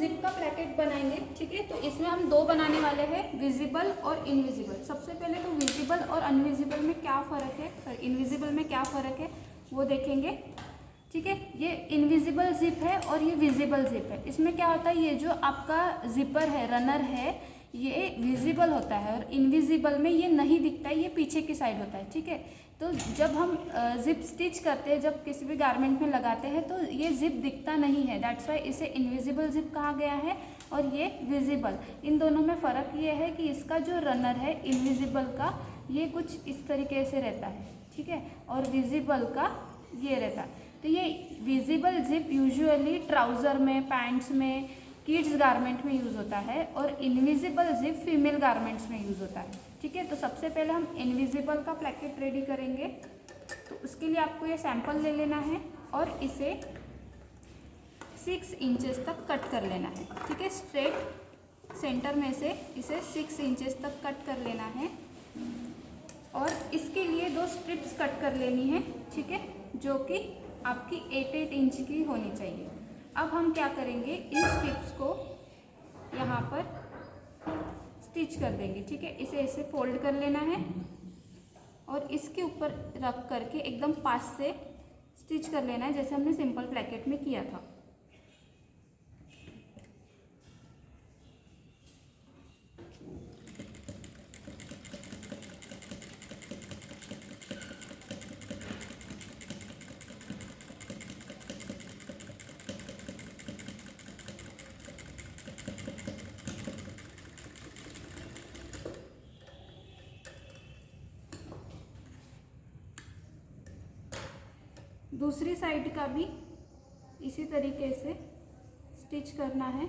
Zip का placket बनाएंगे, ठीक है। तो इसमें हम दो बनाने वाले हैं, विजिबल और इनविजिबल। सबसे पहले तो विजिबल और अनविजिबल में क्या फ़र्क है, सॉरी इनविजिबल में क्या फ़र्क है वो देखेंगे, ठीक है। ये इनविजिबल जिप है और ये विजिबल जिप है। इसमें क्या होता है, ये जो आपका जिपर है, रनर है, ये विजिबल होता है और इनविजिबल में ये नहीं दिखता है, ये पीछे की साइड होता है, ठीक है। तो जब हम जिप स्टिच करते हैं, जब किसी भी गारमेंट में लगाते हैं तो ये जिप दिखता नहीं है, दैट्स वाई इसे इनविजिबल जिप कहा गया है और ये विजिबल। इन दोनों में फ़र्क ये है कि इसका जो रनर है इनविजिबल का, ये कुछ इस तरीके से रहता है, ठीक है, और विजिबल का ये रहता है। तो ये विजिबल जिप यूजुअली ट्राउज़र में, पैंट्स में, किड्स गारमेंट में यूज़ होता है और इनविजिबल जिप फीमेल गारमेंट्स में यूज़ होता है, ठीक है। तो सबसे पहले हम इनविजिबल का प्लेकेट रेडी करेंगे। तो उसके लिए आपको ये सैंपल ले लेना है और इसे 6 इंचेस तक कट कर लेना है, ठीक है। स्ट्रेट सेंटर में से इसे 6 इंचेस तक कट कर लेना है और इसके लिए 2 स्ट्रिप्स कट कर लेनी है, ठीक है, जो कि आपकी 8-8 इंच की होनी चाहिए। अब हम क्या करेंगे, इन स्ट्रिप्स को यहाँ पर स्टिच कर देंगे, ठीक है। इसे ऐसे फोल्ड कर लेना है और इसके ऊपर रख करके एकदम पास से स्टिच कर लेना है, जैसे हमने सिंपल प्लेकेट में किया था। दूसरी साइड का भी इसी तरीके से स्टिच करना है।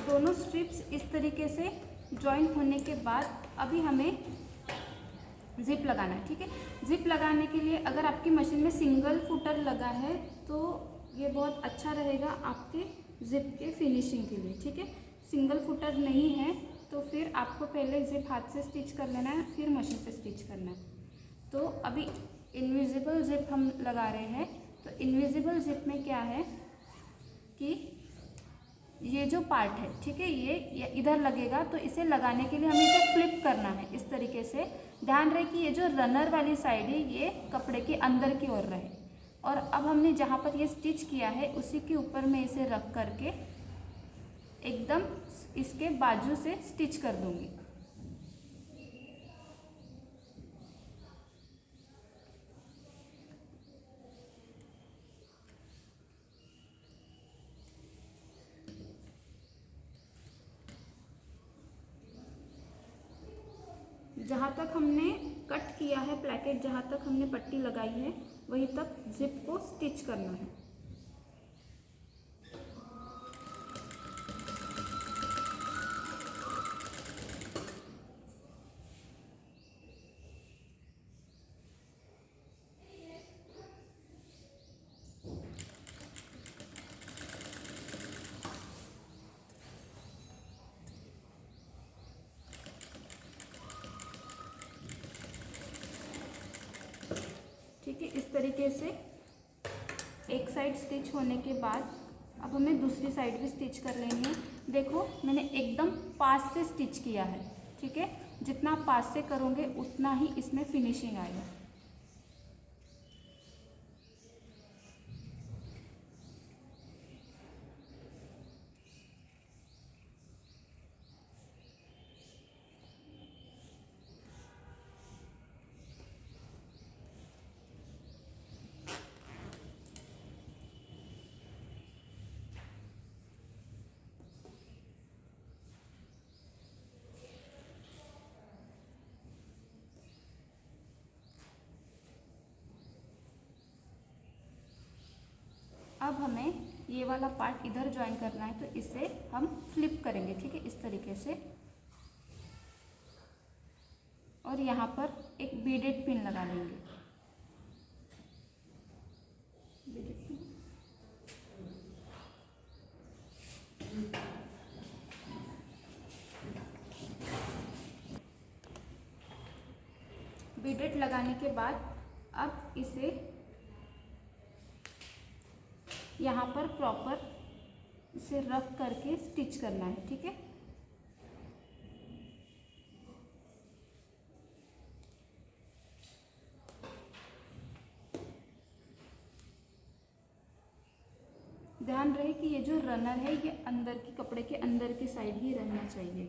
दोनों स्ट्रिप्स इस तरीके से जॉइन होने के बाद अभी हमें जिप लगाना है, ठीक है। जिप लगाने के लिए अगर आपकी मशीन में सिंगल फुटर लगा है तो ये बहुत अच्छा रहेगा आपके जिप के फिनिशिंग के लिए, ठीक है। सिंगल फुटर नहीं है तो फिर आपको पहले जिप हाथ से स्टिच कर लेना है, फिर मशीन पे स्टिच करना है। तो अभी इनविजिबल जिप हम लगा रहे हैं। तो इनविजिबल जिप में क्या है कि ये जो पार्ट है, ठीक है, ये इधर लगेगा, तो इसे लगाने के लिए हमें इसे फ्लिप करना है इस तरीके से। ध्यान रहे कि ये जो रनर वाली साइड है ये कपड़े के अंदर की ओर रहे। और अब हमने जहाँ पर ये स्टिच किया है उसी के ऊपर मैं इसे रख करके एकदम इसके बाजू से स्टिच कर दूँगी। जहाँ तक हमने कट किया है प्लेकेट, जहाँ तक हमने पट्टी लगाई है वहीं तक जिप को स्टिच करना है। ठीक है, इस तरीके से एक साइड स्टिच होने के बाद अब हमें दूसरी साइड भी स्टिच कर लेनी है। देखो मैंने एकदम पास से स्टिच किया है, ठीक है। जितना आप पास से करोगे उतना ही इसमें फिनिशिंग आएगा। अब हमें ये वाला पार्ट इधर ज्वाइन करना है, तो इसे हम फ्लिप करेंगे, ठीक है, इस तरीके से। और यहाँ पर एक बीडेड पिन लगा लेंगे। बीडेड लगाने के बाद अब इसे यहाँ पर प्रॉपर इसे रख करके स्टिच करना है, ठीक है। ध्यान रहे कि ये जो रनर है ये अंदर की कपड़े के अंदर की साइड ही रहना चाहिए।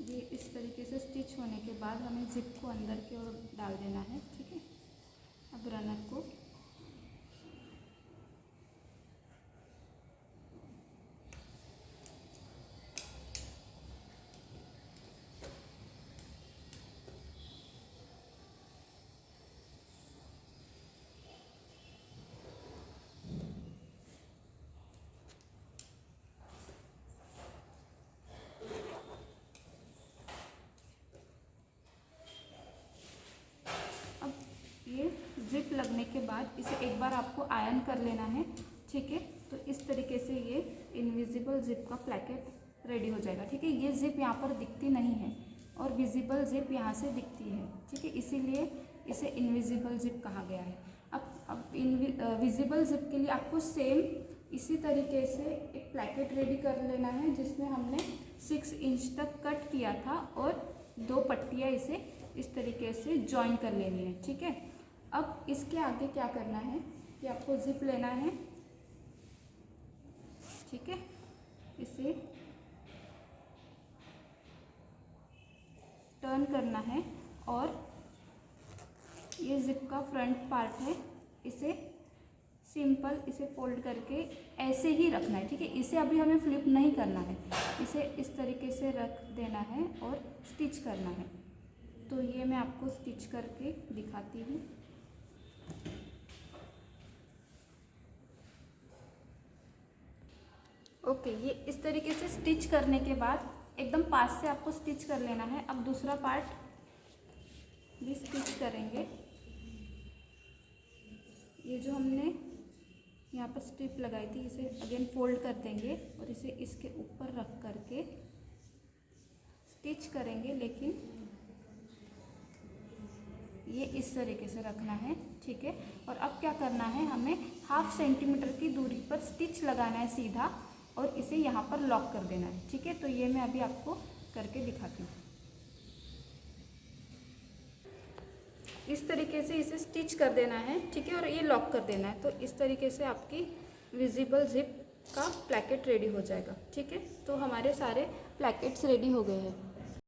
ये इस तरीके से स्टिच होने के बाद हमें जिप को अंदर की ओर डाल देना है, ठीक है। अब रनर को जिप लगने के बाद इसे एक बार आपको आयरन कर लेना है, ठीक है। तो इस तरीके से ये इनविजिबल जिप का प्लेकेट रेडी हो जाएगा, ठीक है। ये जिप यहाँ पर दिखती नहीं है और विजिबल जिप यहाँ से दिखती है, ठीक है, इसीलिए इसे इनविजिबल जिप कहा गया है। अब विजिबल जिप के लिए आपको सेम इसी तरीके से एक प्लेकेट रेडी कर लेना है, जिसमें हमने 6 इंच तक कट किया था और 2 पट्टियाँ इसे इस तरीके से जॉइन कर लेनी है, ठीक है। अब इसके आगे क्या करना है कि आपको जिप लेना है, ठीक है। इसे टर्न करना है और ये जिप का फ्रंट पार्ट है, इसे सिंपल इसे फोल्ड करके ऐसे ही रखना है, ठीक है। इसे अभी हमें फ्लिप नहीं करना है, इसे इस तरीके से रख देना है और स्टिच करना है। तो ये मैं आपको स्टिच करके दिखाती हूँ। ओके, ये इस तरीके से स्टिच करने के बाद एकदम पास से आपको स्टिच कर लेना है। अब दूसरा पार्ट भी स्टिच करेंगे। ये जो हमने यहाँ पर स्ट्रिप लगाई थी, इसे अगेन फोल्ड कर देंगे और इसे इसके ऊपर रख करके स्टिच करेंगे, लेकिन ये इस तरीके से रखना है, ठीक है। और अब क्या करना है, हमें 1/2 सेंटीमीटर की दूरी पर स्टिच लगाना है सीधा और इसे यहाँ पर लॉक कर देना है, ठीक है। तो ये मैं अभी आपको करके दिखाती हूँ। इस तरीके से इसे स्टिच कर देना है, ठीक है, और ये लॉक कर देना है। तो इस तरीके से आपकी विजिबल जिप का प्लैकेट रेडी हो जाएगा, ठीक है। तो हमारे सारे प्लैकेट्स रेडी हो गए हैं।